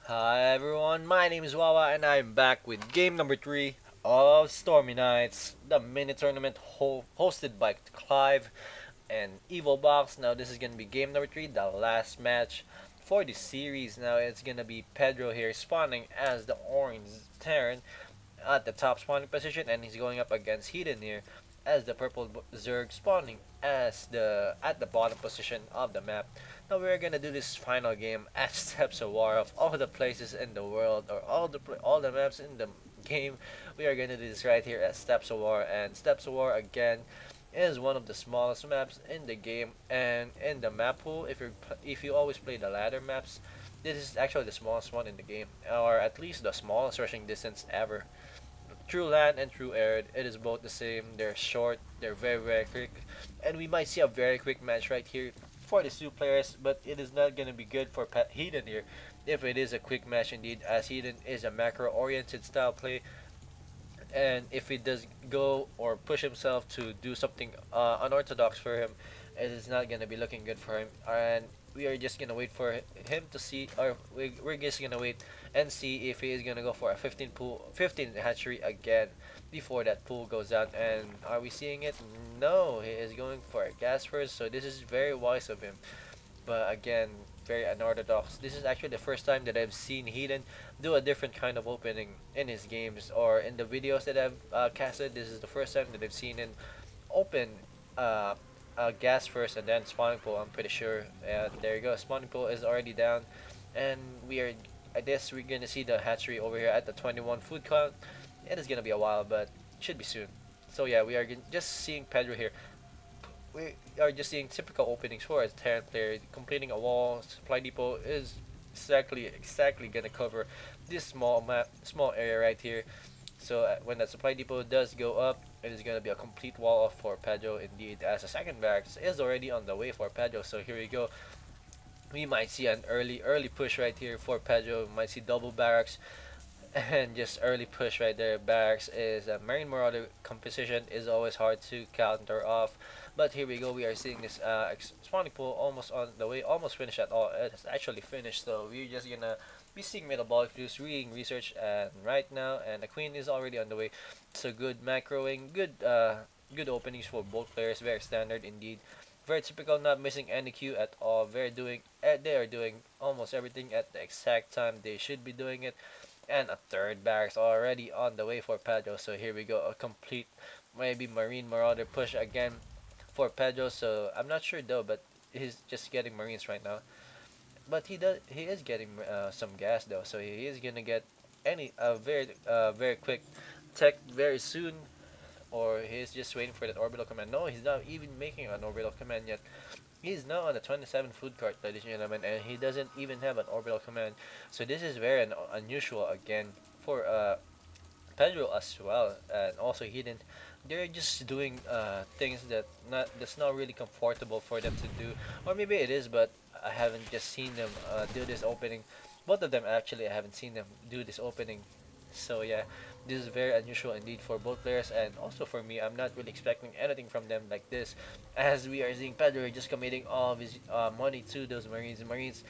Hi everyone, my name is Wawa and I'm back with game number 3 of Stormy Nights, the mini tournament hosted by Clive and evilbox. Now this is gonna be game number 3, the last match for the series. Now it's gonna be Pedro here spawning as the orange Terran at the top spawning position, and he's going up against Heathen here as the purple Zerg spawning as the at the bottom position of the map. Now we're gonna do this final game at Steps of War of all the places in the world, or all the maps in the game. We are gonna do this right here at Steps of War, and Steps of War again is one of the smallest maps in the game, and in the map pool, if you always play the ladder maps, this is actually the smallest one in the game, or at least the smallest rushing distance ever. True land and true air, it is both the same. They're short, they're very quick, and we might see a very quick match right here for the two players, but it is not going to be good for Heathen here if it is a quick match indeed, as Heathen is a macro oriented style play, and if he does go or push himself to do something unorthodox for him, it is not gonna be looking good for him. And we are just gonna wait for him to see, or we're just gonna wait and see if he is gonna go for a 15 hatchery again before that pool goes out. And are we seeing it? No, he is going for a gas first. So this is very wise of him. But again, very unorthodox. This is actually the first time that I've seen Heathen do a different kind of opening in his games, or in the videos that I've casted. This is the first time that I've seen him open uh, gas first and then spawning pool, I'm pretty sure. And there you go, spawning pool is already down, and we are, I guess we're gonna see the hatchery over here at the 21 food count. It is gonna be a while, but should be soon. So yeah, we are just seeing Pedro here. We are just seeing typical openings for a Terran player. Completing a wall supply depot is exactly gonna cover this small area right here. So when that supply depot does go up, it is gonna be a complete wall off for Pedro indeed, as a second barracks is already on the way for Pedro. So here we go. We might see an early push right here for Pedro. We might see double barracks and just early push right there. Barracks is a Marine Marauder composition, is always hard to counter off. But here we go, we are seeing this spawning pool almost on the way, almost finished at all. It's actually finished, so we're just gonna be seeing metabolic juice, reading research, and right now, and the queen is already on the way. So good macroing, good openings for both players, very standard indeed. Very typical, not missing any queue at all. They are doing almost everything at the exact time they should be doing it. And a third barracks already on the way for Pedro. So here we go, a complete maybe Marine Marauder push again for Pedro. So I'm not sure though, but he's just getting Marines right now. But he is getting some gas though, so he is gonna get any very quick tech very soon, or he's just waiting for that orbital command. No, he's not even making an orbital command yet. He's now on the 27 food cart, ladies and gentlemen, and he doesn't even have an orbital command. So this is very unusual again for Pedro as well, and also Heathen. They're just doing things that's not really comfortable for them to do, or maybe it is, but I haven't just seen them do this opening. Both of them actually, I haven't seen them do this opening. So yeah, this is very unusual indeed for both players, and also for me. I'm not really expecting anything from them like this, as we are seeing Pedro just committing all of his money to those Marines. Marines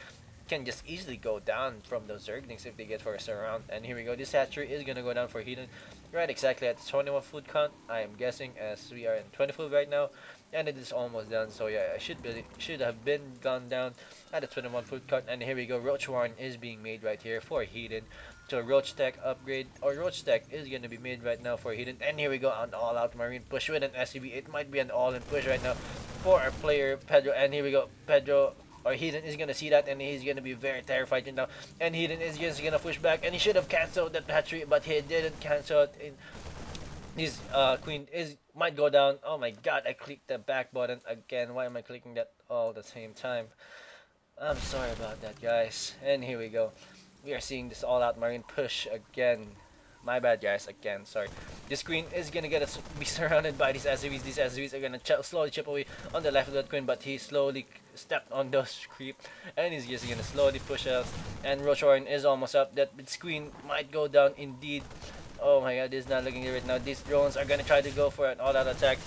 can just easily go down from those Zerglings if they get first around. And here we go, this hatchery is gonna go down for Heathen right exactly at 21 food count, I am guessing, as we are in 20 food right now, and it is almost done. So yeah, I should have been gone down at the 21 food count. And here we go, Roach Warren is being made right here for Heathen. So Roach Tech upgrade, or Roach Tech is gonna be made right now for Heathen. And here we go, an all-out Marine push with an SCV. It might be an all-in push right now for our player Pedro. And here we go, Pedro or Heathen is gonna see that, and he's gonna be very terrified now. And Heathen is just gonna push back, and he should have cancelled that hatchery, but he didn't cancel it. His queen might go down. Oh my god, I clicked the back button again. Why am I clicking that all at the same time? I'm sorry about that, guys. And here we go. We are seeing this all-out Marine push again. My bad, guys. Again, sorry. This queen is gonna be surrounded by these SUVs. These SUVs are gonna slowly chip away on the left of that queen, but he slowly stepped on those creep, and he's just gonna slowly push out. And Roach Warren is almost up. That queen might go down indeed. Oh my god, this is not looking good right now. These drones are gonna try to go for an all-out attack.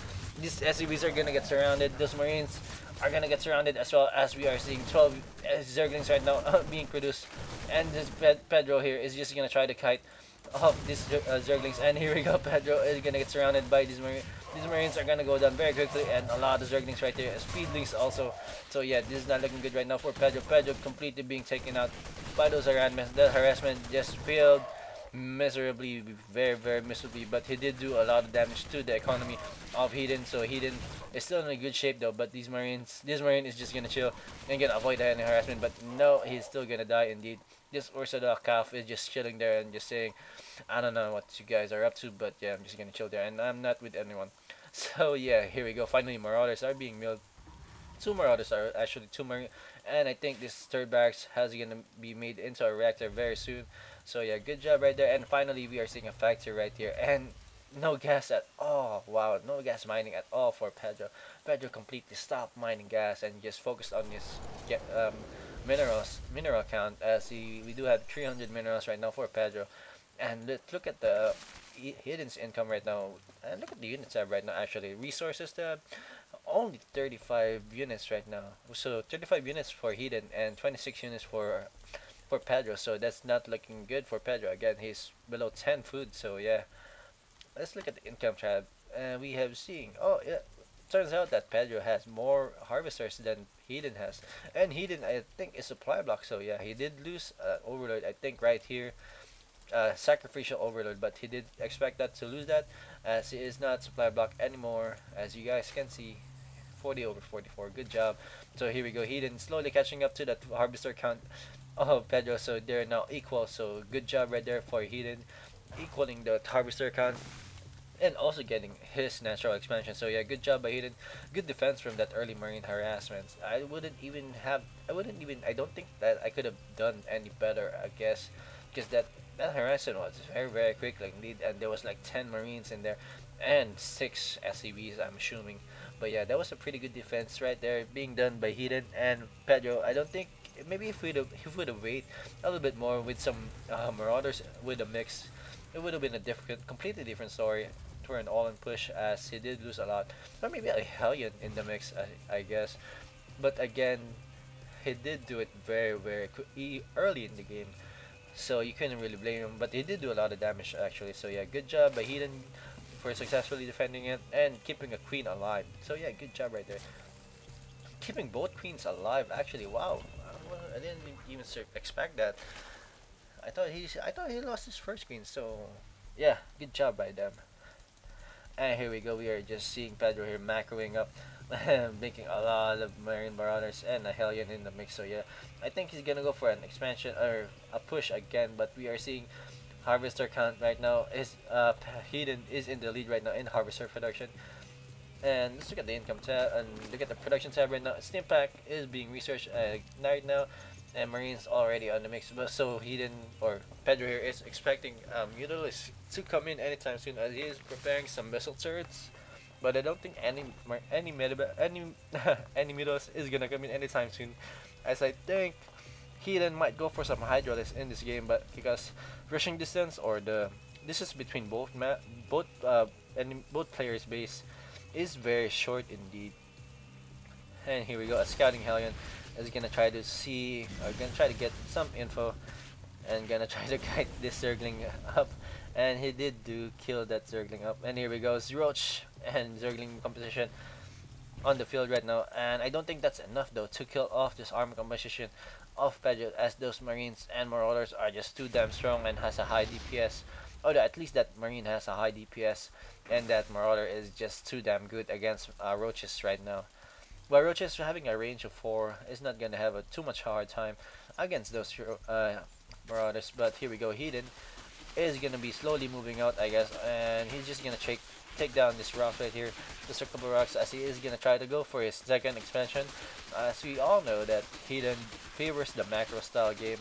These SUVs are gonna get surrounded. Those Marines are gonna get surrounded, as well as we are seeing 12 Zerglings right now being produced and this Pedro here is just gonna try to kite off these Zerglings, and here we go. Pedro is gonna get surrounded by these Marines. These Marines are gonna go down very quickly, and a lot of Zerglings right there, Speedlings also. So yeah, this is not looking good right now for Pedro. Pedro completely being taken out by those harassment. That harassment just failed miserably, very miserably, but he did do a lot of damage to the economy of Heathen. So Heathen is still in a good shape though, but this Marine is just gonna chill and gonna avoid any harassment, but no, he's still gonna die indeed. This Orthodox calf is just chilling there and just saying, I don't know what you guys are up to, but yeah, I'm just gonna chill there, and I'm not with anyone. So yeah, here we go. Finally, Marauders are being milled. Two Marauders are actually two Marine, and I think this third barracks has gonna be made into a reactor very soon. So yeah, good job right there. And finally, we are seeing a factory right here, and no gas at all. Wow, no gas mining at all for Pedro. Pedro completely stopped mining gas and just focused on his mineral count. As we do have 300 minerals right now for Pedro, and let's look at the Hidden's income right now, and look at the units tab right now. Actually, resources tab, only 35 units right now. So 35 units for Heathen and 26 units for Pedro. So that's not looking good for Pedro. Again, he's below 10 food. So yeah, let's look at the income tab. We have seen. Oh yeah, turns out that Pedro has more harvesters than Heathen has, and Heathen I think is supply block. So yeah, he did lose overload. I think right here. Sacrificial overload, but he did expect that to lose that, as he is not supply block anymore, as you guys can see. 40 over 44, good job. So here we go, Heathen slowly catching up to that harvester count of Pedro, so they're now equal. So good job right there for Heathen, equaling the harvester count and also getting his natural expansion. So yeah, good job by Heathen. Good defense from that early Marine harassment. I don't think that I could have done any better, I guess, because that harassment was very quick, like indeed, and there was like 10 Marines in there and 6 SCVs, I'm assuming. But yeah, that was a pretty good defense right there being done by Heathen and Pedro. I don't think, maybe if we'd have waited a little bit more with some Marauders with a mix, it would have been a completely different story for an all-in push, as he did lose a lot. Or maybe a Hellion in the mix, I guess. But again, he did do it very early in the game, so you couldn't really blame him. But he did do a lot of damage actually. So yeah, good job by Heathen for successfully defending it and keeping a queen alive. So yeah, good job right there. Keeping both queens alive actually. Wow, I didn't even expect that. I thought he lost his first queen. So yeah, good job by them. And here we go. We are just seeing Pedro here macroing up, making a lot of Marine Marauders and a Hellion in the mix. So yeah, I think he's gonna go for an expansion or a push again. But we are seeing harvester count right now is Heathen is in the lead right now in harvester production. And let's look at the income tab and look at the production tab right now. Steam pack is being researched right now, and Marines already on the mix. But so Heathen or Pedro here is expecting Mutalisk to come in anytime soon, as he is preparing some missile turrets. But I don't think any any Mutalisk is gonna come in anytime soon, as I think Heathen might go for some Hydralisk in this game, but because rushing distance or the distance between both players' base is very short indeed. And here we go, a scouting Hellion is gonna try to see, or gonna try to get some info, and gonna try to kite this Zergling up, and he did kill that Zergling up. And here we go, Roach and Zergling competition on the field right now, and I don't think that's enough though to kill off this army composition of Pedro, as those Marines and Marauders are just too damn strong and has a high DPS. Or at least that Marine has a high DPS, and that Marauder is just too damn good against Roaches right now. But Roaches having a range of 4 is not gonna have a too much hard time against those Marauders. But here we go, Heathen is gonna be slowly moving out, I guess, and he's just gonna take down this rock right here, the circle rocks, as he is gonna try to go for his second expansion. As we all know that Heathen favors the macro style game,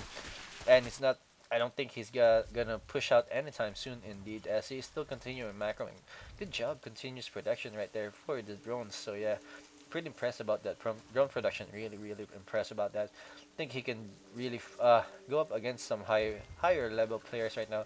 and it's not, I don't think he's gonna push out anytime soon indeed, as he's still continuing macroing. Good job, continuous production right there for the drones. So yeah, pretty impressed about that drone production, really impressed about that. Think he can really go up against some higher level players right now,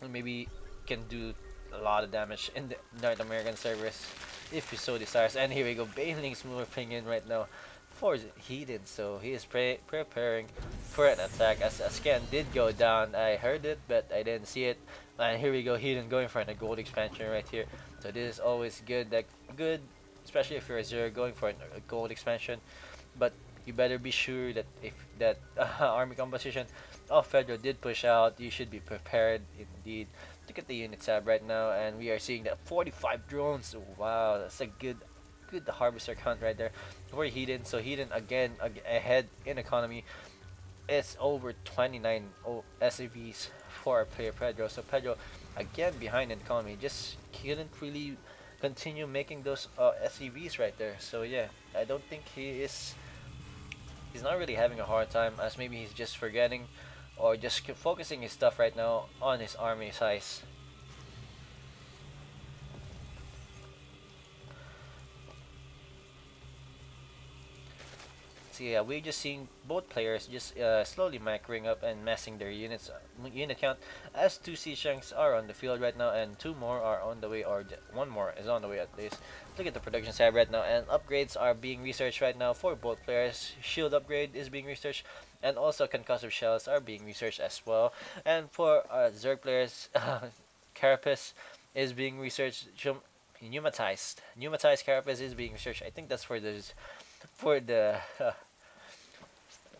and maybe can do a lot of damage in the North American servers if he so desires. And here we go, Baneling's moving in right now, for Heathen, so he is preparing for an attack as a scan did go down. I heard it, but I didn't see it. And here we go, Heathen going for a gold expansion right here. So this is always good, good, especially if you're a zero going for a gold expansion. But you better be sure that if that army composition of Pedro did push out, you should be prepared indeed. Look at the unit tab right now, and we are seeing that 45 drones. Wow, that's a good harvester count right there for Heathen. So Heathen again ahead in economy. It's over 29 SCVs for our player Pedro. So Pedro again behind in economy, just couldn't really continue making those SCVs right there. So yeah, I don't think he's not really having a hard time, as maybe he's just forgetting or just focusing his stuff right now on his army size. So yeah, we're just seeing both players just slowly macroing up and messing their unit count, as two siege tanks are on the field right now and two more are on the way, or one more is on the way at least. Look at the production tab right now, and upgrades are being researched right now for both players. Shield upgrade is being researched, and also concussive shells are being researched as well. And for Zerg players, Carapace is being researched. Pneumatized Carapace is being researched. I think that's for the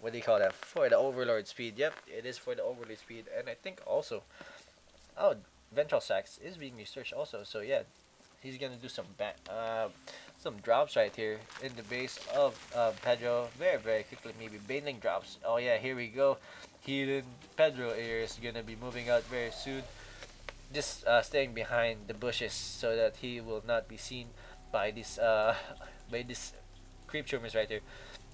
what do you call that, for the overlord speed. Yep, it is for the overlord speed. And I think also, oh, ventral sacks is being researched also. So yeah, he's gonna do some drops right here in the base of Pedro very quickly. Maybe baneling drops. Oh yeah, here we go. Heathen Pedro is gonna be moving out very soon, just staying behind the bushes so that he will not be seen by this creep tumors right here.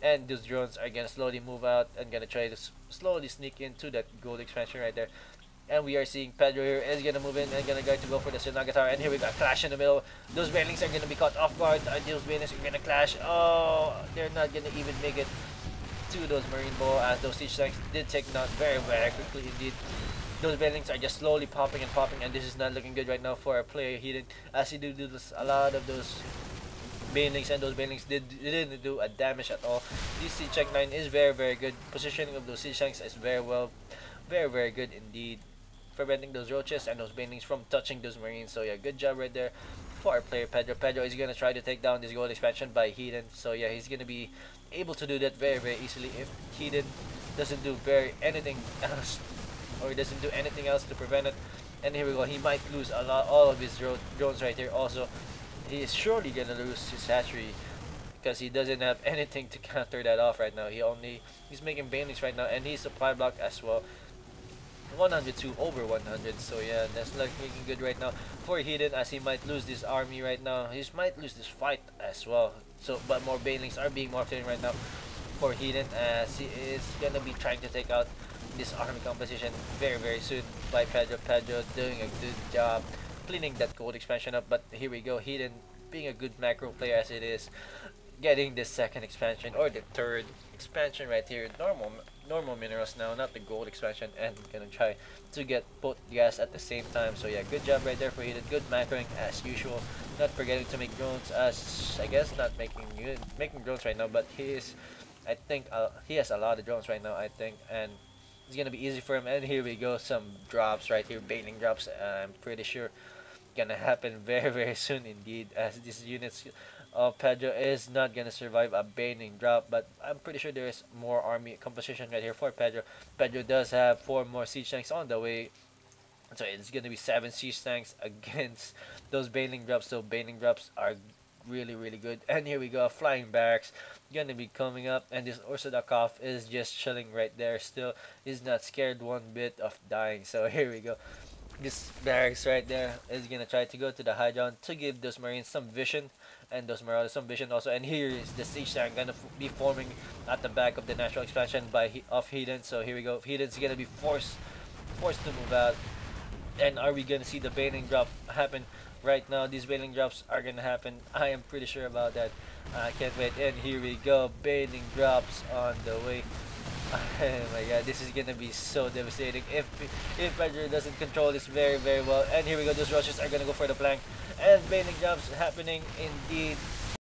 And those drones are gonna slowly move out and gonna try to slowly sneak into that gold expansion right there. And we are seeing Pedro here is gonna move in and gonna go for the Sinaga Tower. And here we got clash in the middle. Those banelings are gonna be caught off guard. Those banelings are gonna clash. Oh, they're not gonna even make it to those marine ball, as those siege tanks did take down very quickly indeed. Those banelings are just slowly popping, and this is not looking good right now for our player Heathen, as he do a lot of those banelings, and those banelings didn't do a damage at all. This siege tank line is very good. Positioning of those siege tanks is very good indeed, preventing those roaches and those banelings from touching those marines. So yeah, good job right there for our player Pedro. Pedro is gonna try to take down this gold expansion by Heathen. So yeah, he's gonna be able to do that very easily if Heathen doesn't do anything else, or doesn't do anything else to prevent it. And here we go, he might lose all of his drones right here. Also, he is surely gonna lose his hatchery because he doesn't have anything to counter that off right now. He's making banelings right now, and he's supply block as well. 102 over 100. So yeah, that's not looking good right now for Heathen, as he might lose this army right now. He might lose this fight as well. So, but more banelings are being morphed in right now for Heathen, as he is gonna be trying to take out this army composition very soon by Pedro. Pedro doing a good job cleaning that gold expansion up. But here we go, Heathen being a good macro player as it is, getting this second expansion, or the third expansion right here. Normal minerals now, not the gold expansion, and gonna try to get both gas at the same time. So yeah, good job right there for Heathen. Good macroing as usual, not forgetting to make drones, as I guess not making drones right now, but I think he has a lot of drones right now, I think, and it's gonna be easy for him. And here we go, some drops right here, bailing drops. I'm pretty sure gonna happen very soon indeed, as these units Pedro is not gonna survive a baning drop. But I'm pretty sure there is more army composition right here for Pedro. Pedro does have 4 more siege tanks on the way, so it's gonna be 7 siege tanks against those baning drops. So baning drops are really good. And here we go, flying barracks gonna be coming up, and this Ursudakov is just chilling right there. Still is not scared one bit of dying. So here we go, this barracks right there is gonna try to go to the high ground to give those marines some vision, and those marauders some vision also. And here is the siege tank gonna be forming at the back of the natural expansion of Heathen. So here we go, Heathen's gonna be forced to move out. And are we gonna see the bailing drop happen right now? These bailing drops are gonna happen, I am pretty sure about that. I can't wait. And here we go, bailing drops on the way. Oh my god, this is gonna be so devastating if Pedro doesn't control this very well. And here we go, those rushes are gonna go for the flank, and bailing drops happening indeed.